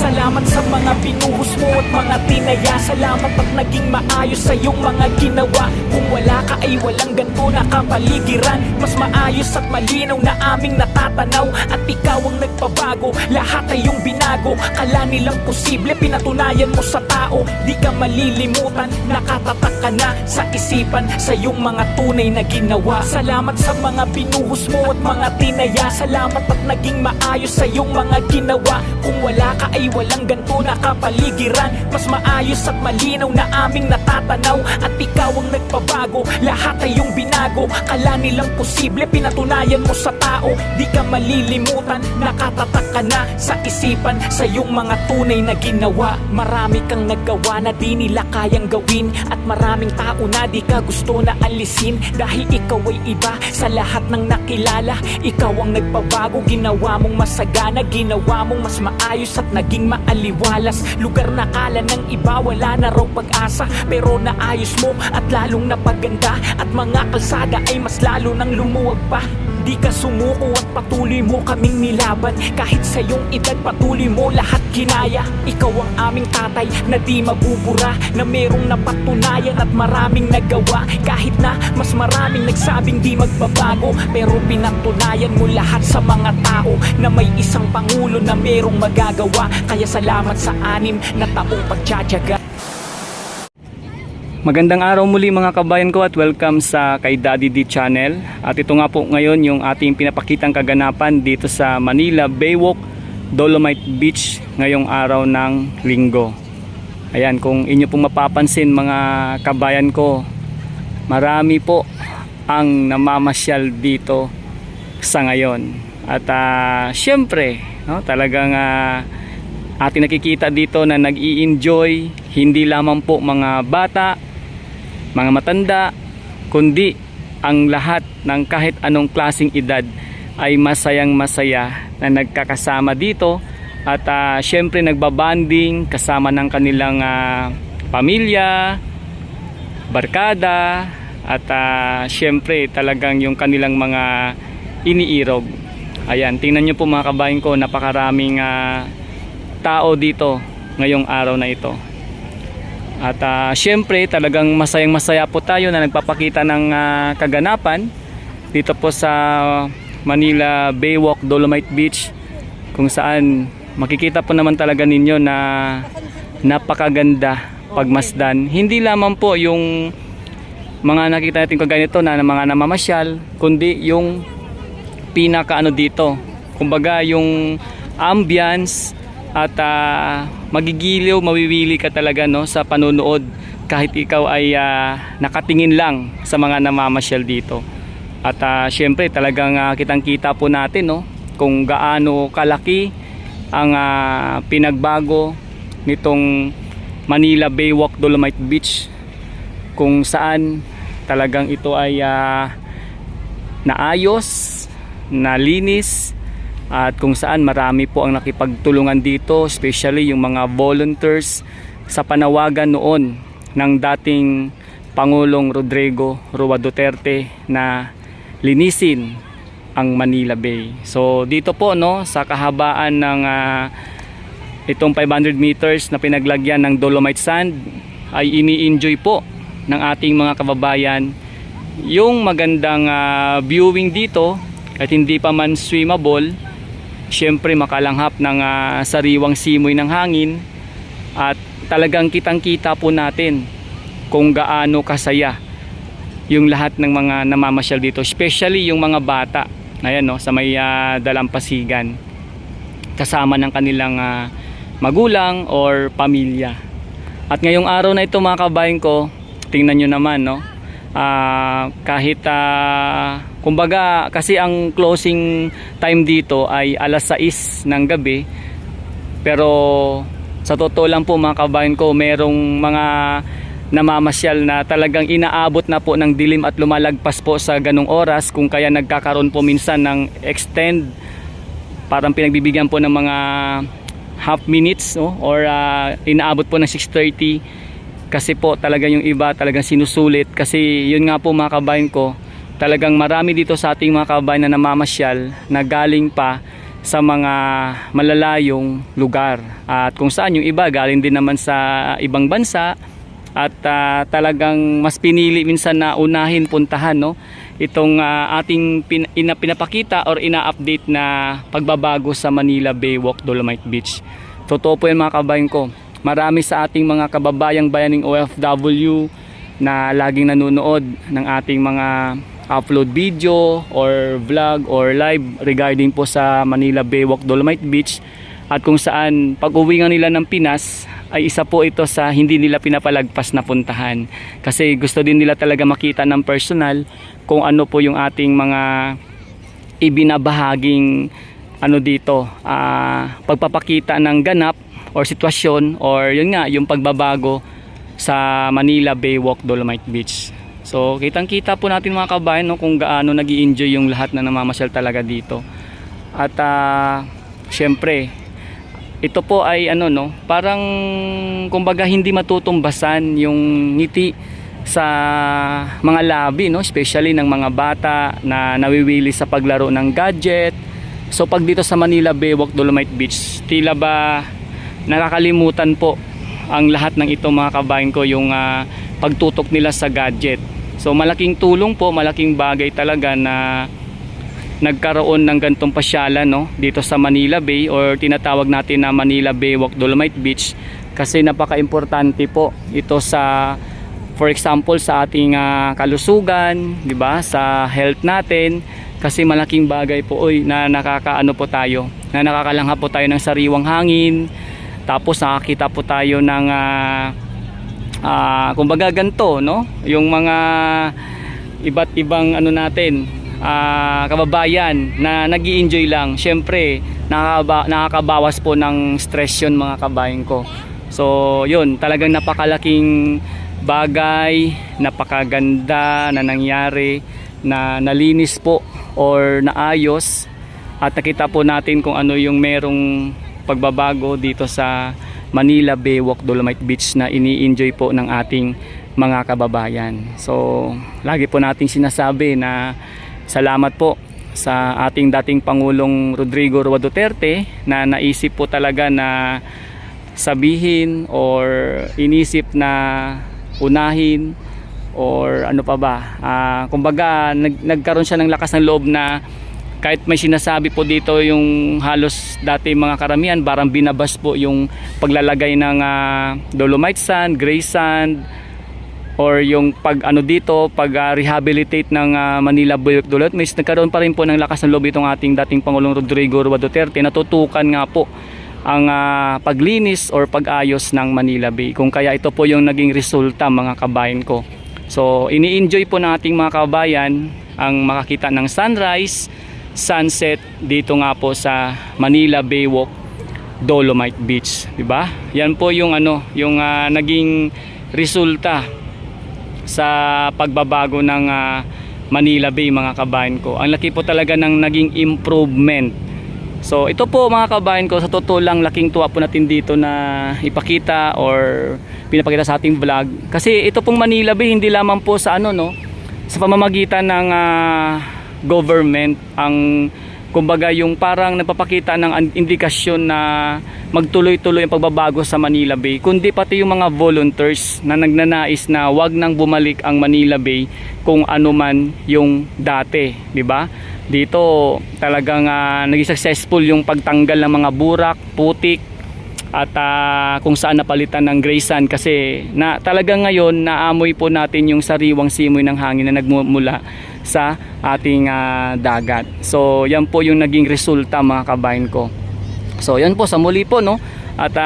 Salamat sa mga binuhos mo at mga tinaya. Salamat at naging maayos sa iyong mga ginawa. Kung wala ka ay walang ganto na kapaligiran. Mas maayos at malinaw na aming natatanaw. At ikaw ang nagpabago, lahat ay iyong binago. Kala nilang posible, pinatunayan mo sa tao. Di ka malilimutan, nakatatak ka na sa isipan sa iyong mga tunay na ginawa. Salamat sa mga binuhos mo at mga tinaya. Salamat at naging maayos sa iyong mga ginawa. Kung wala ka ay walang ganto na kapaligiran. Mas maayos at malinaw na aming natatanaw. At ikaw ang nagpabago, lahat ay iyong binago. Kala nilang posible, pinatunayan mo sa tao. Di ka malilimutan, nakatatak ka na sa isipan sa iyong mga tunay na ginawa. Marami kang nagawa na di nila kayang gawin. At maraming tao na di ka gusto na alisin. Dahil ikaw ay iba sa lahat ng nakilala. Ikaw ang nagpabago, ginawa mong masagana. Ginawa mong mas maayos at naging maaliwalas. Lugar na kala ng iba wala na raw pag-asa, pero naayos mo at lalong napaganda. At mga kalsada ay mas lalo nang lumuwag pa. Di ka sumuko at patuloy mo kaming nilaban. Kahit sa iyong edad patuloy mo lahat kinaya. Ikaw ang aming tatay na di mabubura, na merong napatunayan at maraming nagawa. Kahit na mas maraming nagsabing di magbabago, pero pinatunayan mo lahat sa mga tao na may isang pangulo na merong magagawa. Kaya salamat sa 6 na taong pagtsatsaga. Magandang araw muli mga kabayan ko at welcome sa kay Daddy D Channel. At ito nga po ngayon yung ating pinapakitang kaganapan dito sa Manila Baywalk, Dolomite Beach ngayong araw ng Linggo. Ayan, kung inyo pong mapapansin mga kabayan ko, marami po ang namamasyal dito sa ngayon. At syempre, no, talagang ating nakikita dito na nag-i-enjoy hindi lamang po mga bata, mga matanda, kundi ang lahat ng kahit anong klaseng edad ay masayang masaya na nagkakasama dito. At syempre nagbabanding kasama ng kanilang pamilya, barkada, at syempre talagang yung kanilang mga iniirog. Ayan, tingnan nyo po mga kabayan ko, napakaraming tao dito ngayong araw na ito. At syempre talagang masayang masaya po tayo na nagpapakita ng kaganapan dito po sa Manila Baywalk, Dolomite Beach, kung saan makikita po naman talaga ninyo na napakaganda pagmasdan. Hindi lamang po yung mga nakita natin kaganito na mga namamasyal, kundi yung pinakaano dito, kumbaga yung ambience. At magigiliw, mawiwili ka talaga, no, sa panonood kahit ikaw ay nakatingin lang sa mga namamasyal dito. At syempre talagang kitang-kita po natin, no, kung gaano kalaki ang pinagbago nitong Manila Baywalk, Dolomite Beach, kung saan talagang ito ay naayos, nalinis, at kung saan marami po ang nakipagtulungan dito, especially yung mga volunteers sa panawagan noon ng dating Pangulong Rodrigo Roa Duterte na linisin ang Manila Bay. So dito po, no, sa kahabaan ng itong 500 meters na pinaglagyan ng Dolomite sand, ay ini-enjoy po ng ating mga kababayan yung magandang viewing dito. At hindi pa man swimmable, syempre makalanghap ng sariwang simoy ng hangin. At talagang kitang-kita po natin kung gaano kasaya yung lahat ng mga namamasyal dito, especially yung mga bata. Ayan, no, sa may dalampasigan kasama ng kanilang magulang or pamilya. At ngayong araw na ito mga kabayan ko, tingnan nyo naman, no, kahit kumbaga kasi ang closing time dito ay alas 6 ng gabi, pero sa totoo lang po mga kabayan ko, merong mga namamasyal na talagang inaabot na po ng dilim at lumalagpas po sa ganong oras, kung kaya nagkakaroon po minsan ng extend, parang pinagbibigyan po ng mga half minutes, no? Or inaabot po ng 6:30 kasi po talaga yung iba talagang sinusulit. Kasi yun nga po mga kabayan ko, talagang marami dito sa ating mga kabayan na namamasyal na galing pa sa mga malalayong lugar, at kung saan yung iba galing din naman sa ibang bansa, at talagang mas pinili minsan na unahin puntahan, no, itong ating pinapakita or ina-update na pagbabago sa Manila Baywalk Dolomite Beach. Totoo po yan mga kabayan ko. Marami sa ating mga kababayang bayaning OFW na laging nanonood ng ating mga upload video or vlog or live regarding po sa Manila Baywalk Dolomite Beach, at kung saan pag uwi nga nila ng Pinas ay isa po ito sa hindi nila pinapalagpas na puntahan, kasi gusto din nila talaga makita ng personal kung ano po yung ating mga ibinabahaging dito, pagpapakita ng ganap or sitwasyon, or yun nga yung pagbabago sa Manila Baywalk Dolomite Beach. So kitang kita po natin mga kabayan, no, kung gaano nag-i-enjoy yung lahat na namamasyal talaga dito. At syempre ito po ay parang kumbaga hindi matutumbasan yung ngiti sa mga labi, no, especially ng mga bata na nawiwili sa paglaro ng gadget. So pag dito sa Manila Baywalk Dolomite Beach, tila ba nakakalimutan po ang lahat ng ito mga kabayan ko, yung pagtutok nila sa gadget. So malaking tulong po, malaking bagay talaga na nagkaroon ng gantong pasyalan, no, dito sa Manila Bay, or tinatawag natin na Manila Baywalk Dolomite Beach, kasi napaka-importante po ito sa, for example, sa ating kalusugan, di ba, sa health natin, kasi malaking bagay po na nakakalangha po tayo ng sariwang hangin, tapos nakakita po tayo ng kumbaga ganito, no, yung mga iba't ibang natin, kababayan na nag-i-enjoy lang. Syempre nakakabawas po ng stress yun mga kabayan ko. So yun, talagang napakalaking bagay, napakaganda na nangyari, na nalinis po or naayos, at nakita po natin kung ano yung merong pagbabago dito sa Manila Baywalk Dolomite Beach na ini-enjoy po ng ating mga kababayan. So lagi po nating sinasabi na salamat po sa ating dating Pangulong Rodrigo Roa Duterte na naisip po talaga na sabihin or inisip na unahin or ano pa ba, kumbaga nagkaroon siya ng lakas ng loob na kahit may sinasabi po dito yung halos dati mga karamihan, parang binabas po yung paglalagay ng dolomite sand, gray sand, or yung pag rehabilitate ng Manila Baywalk Dolomite Beach. Nagkaroon pa rin po ng lakas ng loob itong ating dating Pangulong Rodrigo Roa Duterte, natutukan nga po ang paglinis or pag-ayos ng Manila Bay, kung kaya ito po yung naging resulta mga kabayan ko. So ini-enjoy po ng ating mga kabayan ang makakita ng sunrise, sunset dito nga po sa Manila Baywalk Dolomite Beach, di ba? Yan po yung yung naging resulta sa pagbabago ng Manila Bay mga kabayan ko. Ang laki po talaga ng naging improvement. So ito po mga kabayan ko, sa totoo lang laking tuwa po natin dito na ipakita or pinapakita sa ating vlog, kasi ito pong Manila Bay hindi lamang po sa sa pamamagitan ng government ang kumbaga yung parang nagpapakita ng indikasyon na magtuloy-tuloy ang pagbabago sa Manila Bay, kundi pati yung mga volunteers na nagnanais na wag nang bumalik ang Manila Bay kung ano man yung dati, di ba? Dito talagang naging successful yung pagtanggal ng mga burak, putik, at kung saan napalitan ng gray sand, kasi talagang ngayon naamoy po natin yung sariwang simoy ng hangin na nagmumula sa ating dagat. So yan po yung naging resulta mga kabayan ko. So yan po sa muli po, no, at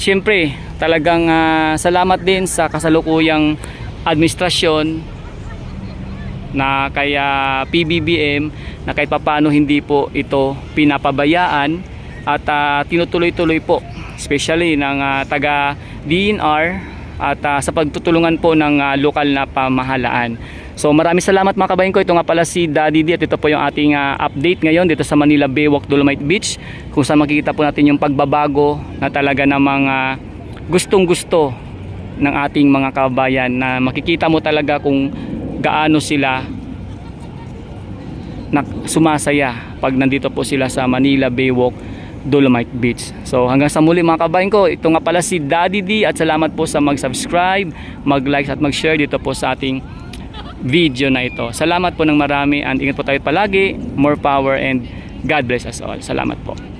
syempre talagang salamat din sa kasalukuyang administrasyon na kaya PBBM na kahit papaano hindi po ito pinapabayaan at tinutuloy-tuloy po, especially ng taga DNR at sa pagtutulungan po ng lokal na pamahalaan. So maraming salamat mga kabayan ko. Ito nga pala si Daddy D at ito po yung ating update ngayon dito sa Manila Baywalk Dolomite Beach, kung saan makikita po natin yung pagbabago na talaga namang gustong gusto ng ating mga kabayan, na makikita mo talaga kung gaano sila sumasaya pag nandito po sila sa Manila Baywalk, Dolomite Beach. So hanggang sa muli mga kabayan ko, ito nga pala si Daddy D at salamat po sa mag-subscribe, mag-like at mag-share dito po sa ating video na ito. Salamat po ng marami and ingat po tayo palagi. More power and God bless us all. Salamat po.